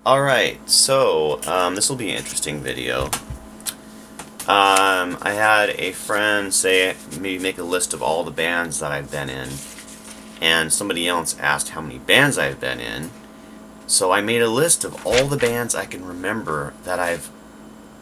Alright, so this will be an interesting video. I had a friend say maybe make a list of all the bands that I've been in, and somebody else asked how many bands I've been in. So I made a list of all the bands I can remember that I've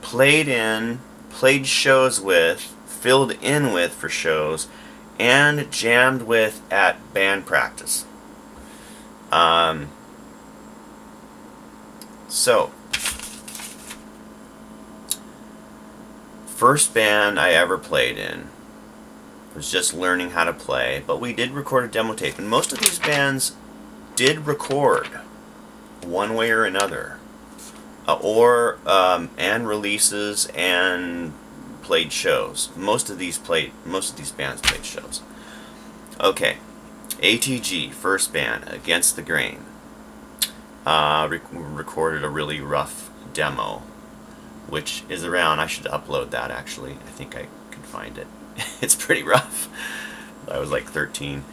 played in, played shows with, filled in with for shows, and jammed with at band practice. So, first band I ever played in was just learning how to play, but we did record a demo tape, and most of these bands did record one way or another, and releases and played shows. Most of these bands played shows. Okay, ATG, first band, Against the Grain. Recorded a really rough demo, which is around. I should upload that actually. I think I can find it. It's pretty rough. I was like 13.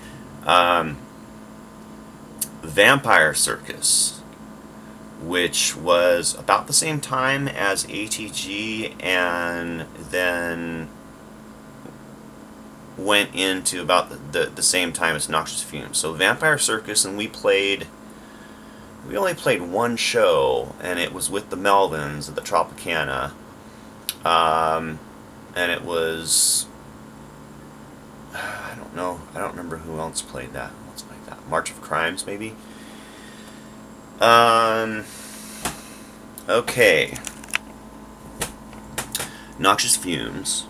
Vampire Circus, which was about the same time as ATG, and then went into about the same time as Noxious Fumes. So Vampire Circus, and we only played one show, and it was with the Melvins at the Tropicana. And it was, I don't know, I don't remember who else played that. What's like that? March of Crimes, maybe? Okay. Noxious Fumes.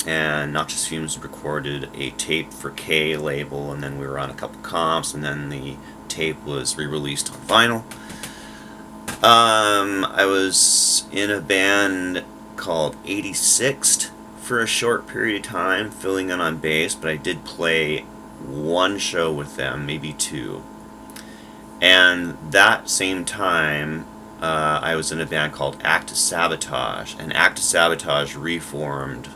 And Noxious Fumes recorded a tape for K label, and then we were on a couple comps, and then the tape was re-released on vinyl. I was in a band called 86th for a short period of time, filling in on bass, but I did play one show with them, maybe two. And that same time, I was in a band called Act of Sabotage, and Act of Sabotage reformed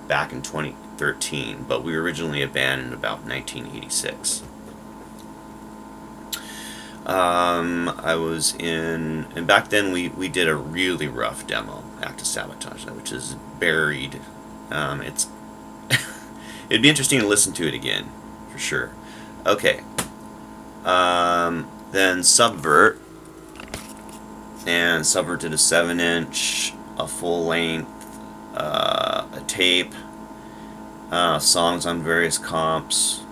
back in 2013, but we were originally a band in about 1986. I was in, and back then we did a really rough demo, Act of Sabotage, which is buried. It'd be interesting to listen to it again, for sure. Okay. Then Subvert, and Subvert did a 7-inch, a full length, a tape, songs on various comps.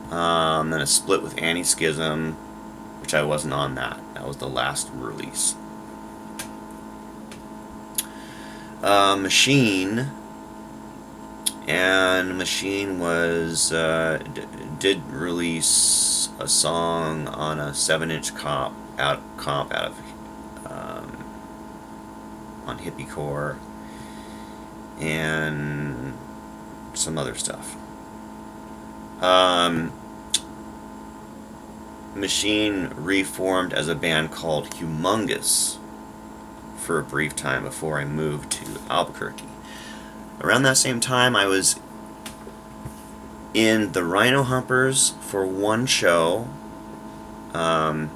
Then a split with Anti-Schism, which I wasn't on that. That was the last release. Machine, and Machine was did release a song on a 7-inch comp out of on Hippiecore and some other stuff. Machine reformed as a band called Humongous for a brief time before I moved to Albuquerque. Around that same time, I was in the Rhino Humpers for one show. I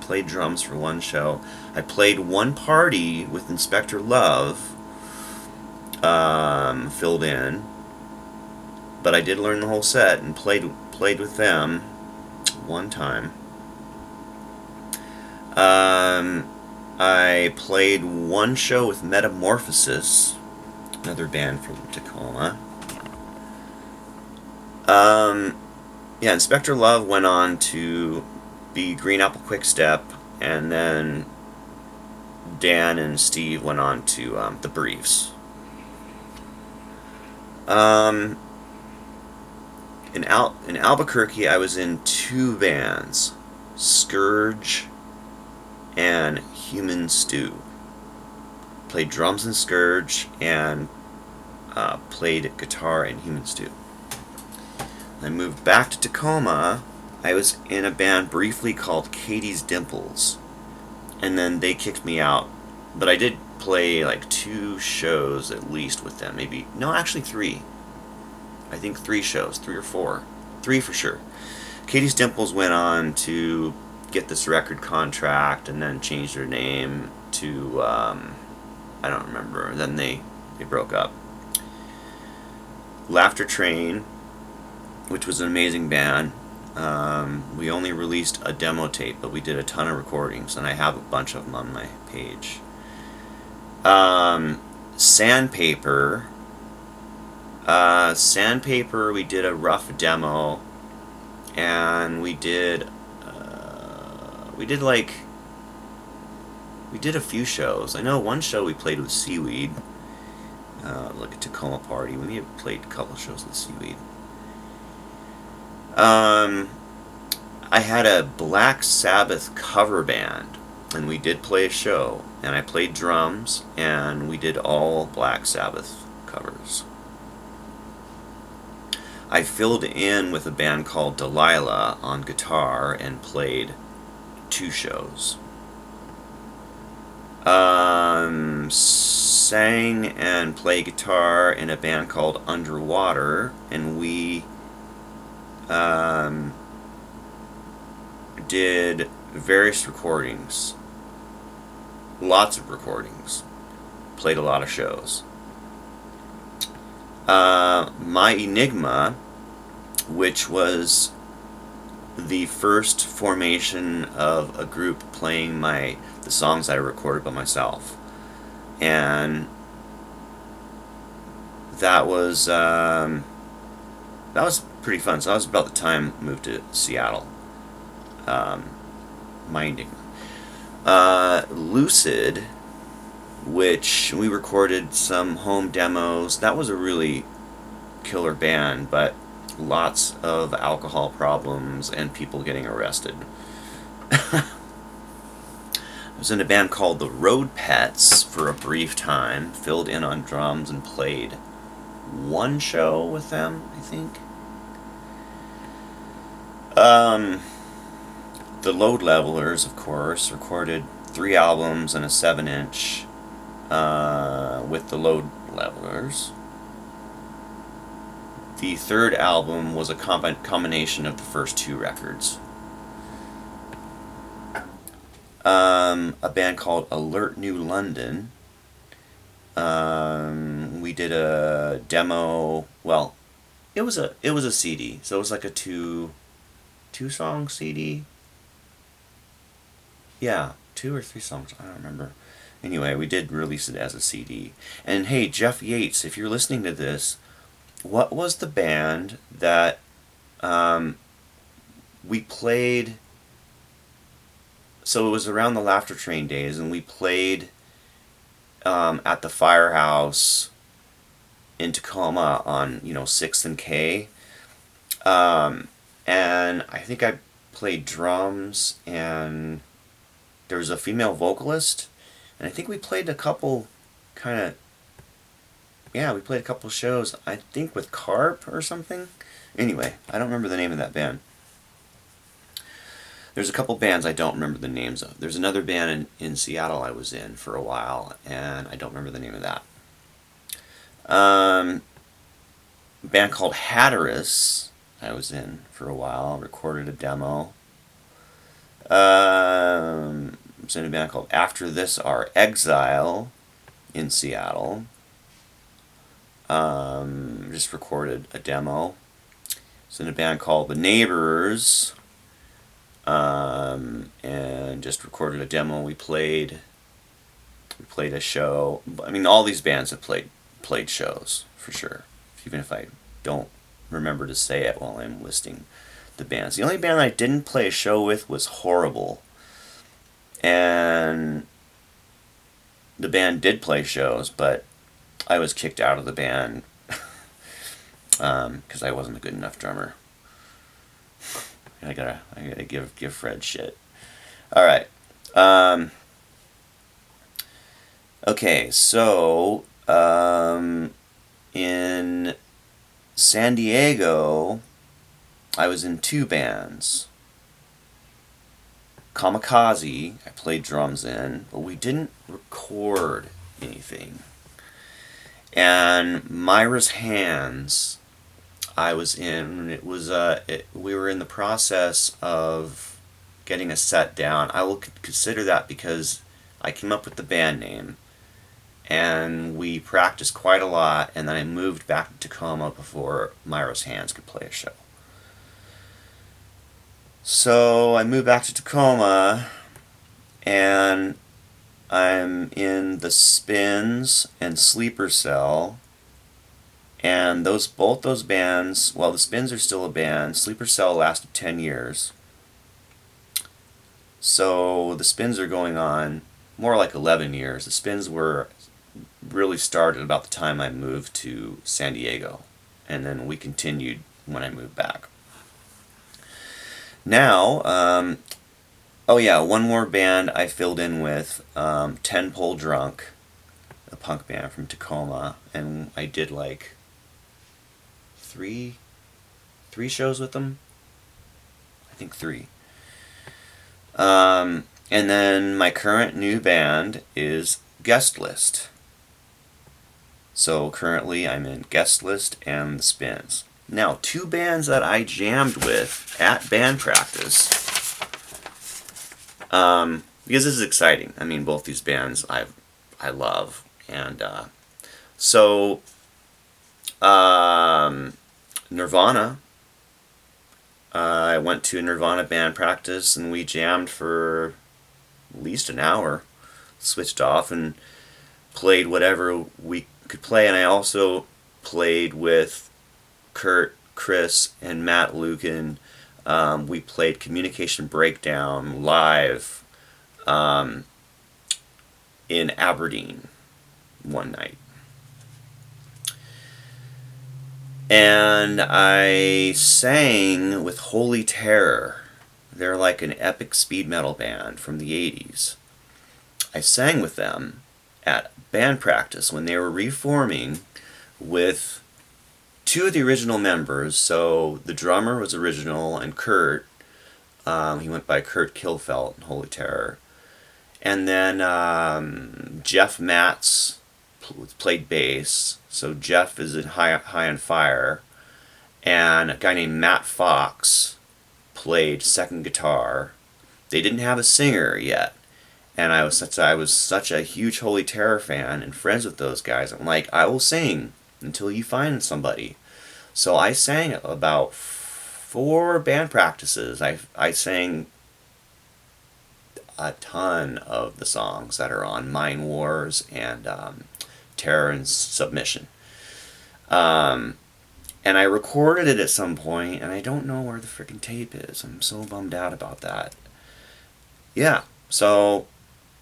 played drums for one show. I played one party with Inspector Love, filled in, but I did learn the whole set and played with them one time. I played one show with Metamorphosis, another band from Tacoma. Yeah, Inspector Love went on to be Green Apple Quickstep, and then Dan and Steve went on to the Briefs. In Albuquerque, I was in two bands, Scourge and Human Stew. Played drums in Scourge and played guitar in Human Stew. I moved back to Tacoma. I was in a band briefly called Katie's Dimples, and then they kicked me out. But I did play like 2 shows at least with them. Actually 3. I think 3 shows, 3 or 4. 3 for sure. Katie's Dimples went on to get this record contract and then change their name to, I don't remember. Then they broke up. Laughter Train, which was an amazing band. We only released a demo tape, but we did a ton of recordings, and I have a bunch of them on my page. Sandpaper. Sandpaper, we did a rough demo, and we did a few shows. I know one show we played with Seaweed, like a Tacoma party. We may have played a couple shows with Seaweed. I had a Black Sabbath cover band, and we did play a show, and I played drums, and we did all Black Sabbath covers. I filled in with a band called Delilah on guitar and played 2 shows. Sang and played guitar in a band called Underwater, and we did various recordings, lots of recordings, played a lot of shows. My Enigma, which was the first formation of a group playing the songs I recorded by myself, and that was pretty fun. So that was about the time I moved to Seattle. My Enigma. Lucid, which we recorded some home demos. That was a really killer band, but lots of alcohol problems and people getting arrested. I was in a band called the Road Pets for a brief time, filled in on drums and played 1 show with them, I think. The Load Levelers, of course, recorded 3 albums and a 7-inch with the Load Levelers. The 3rd album was a combination of the first 2 records. A band called Alert New London. We did a demo. Well, it was a CD, so it was like a 2-song CD. Yeah, 2 or 3 songs. I don't remember. Anyway, we did release it as a CD. And hey, Jeff Yates, if you're listening to this, what was the band that we played? So it was around the Laughter Train days, and we played at the Firehouse in Tacoma on 6th and K. And I think I played drums, and there was a female vocalist, and I think we played a couple we played a couple shows, I think with Carp or something. Anyway, I don't remember the name of that band. There's a couple bands I don't remember the names of. There's another band in Seattle I was in for a while, and I don't remember the name of that. A band called Hatteras I was in for a while, recorded a demo. I was in a band called After This Our Exile in Seattle. Just recorded a demo. I was in a band called The Neighbors, and just recorded a demo. We played a show. I mean, all these bands have played shows for sure, even if I don't remember to say it while I'm listing the bands. The only band I didn't play a show with was Horrible, and the band did play shows, but I was kicked out of the band because I wasn't a good enough drummer. I gotta give Fred shit. All right. Okay, so in San Diego, I was in 2 bands. Kamikaze, I played drums in, but we didn't record anything. And Myra's Hands, I was in. It was we were in the process of getting a set down. I will consider that because I came up with the band name, and we practiced quite a lot, and then I moved back to Tacoma before Myro's Hands could play a show. So I moved back to Tacoma, and I'm in the Spins and Sleeper Cell, and both those bands, well, the Spins are still a band. Sleeper Cell lasted 10 years. So the Spins are going on more like 11 years. The Spins were really started about the time I moved to San Diego, and then we continued when I moved back. Now, oh yeah, one more band I filled in with, 10 Pole Drunk, a punk band from Tacoma, and I did like three shows with them. I think 3. And then my current new band is Guest List. So currently I'm in Guest List and the Spins. Now, 2 bands that I jammed with at band practice, because this is exciting. I mean, both these bands I love, and so Nirvana. I went to Nirvana band practice, and we jammed for at least an hour. Switched off and played whatever we could play, and I also played with Kurt, Chris, and Matt Lukin. We played Communication Breakdown live in Aberdeen one night. And I sang with Holy Terror. They're like an epic speed metal band from the 80s. I sang with them at band practice when they were reforming with 2 of the original members. So the drummer was original, and Kurt, he went by Kurt Kilfelt in Holy Terror. And then Jeff Matz played bass. So Jeff is in High on Fire. And a guy named Matt Fox played second guitar. They didn't have a singer yet. And I was such a huge Holy Terror fan and friends with those guys. I'm like, I will sing until you find somebody. So I sang about 4 band practices. I sang a ton of the songs that are on Mind Wars and Terror and Submission. And I recorded it at some point, and I don't know where the freaking tape is. I'm so bummed out about that. Yeah, so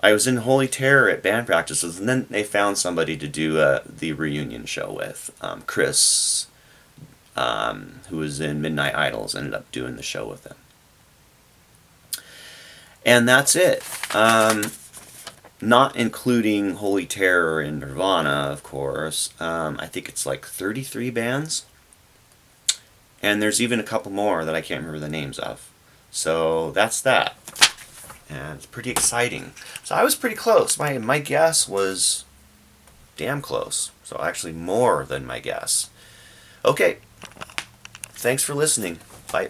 I was in Holy Terror at band practices, and then they found somebody to do the reunion show with. Chris, who was in Midnight Idols, ended up doing the show with them. And that's it. Not including Holy Terror and Nirvana, of course. I think it's like 33 bands. And there's even a couple more that I can't remember the names of. So that's that. And it's pretty exciting. So I was pretty close. My guess was damn close. So actually more than my guess. Okay. Thanks for listening. Bye.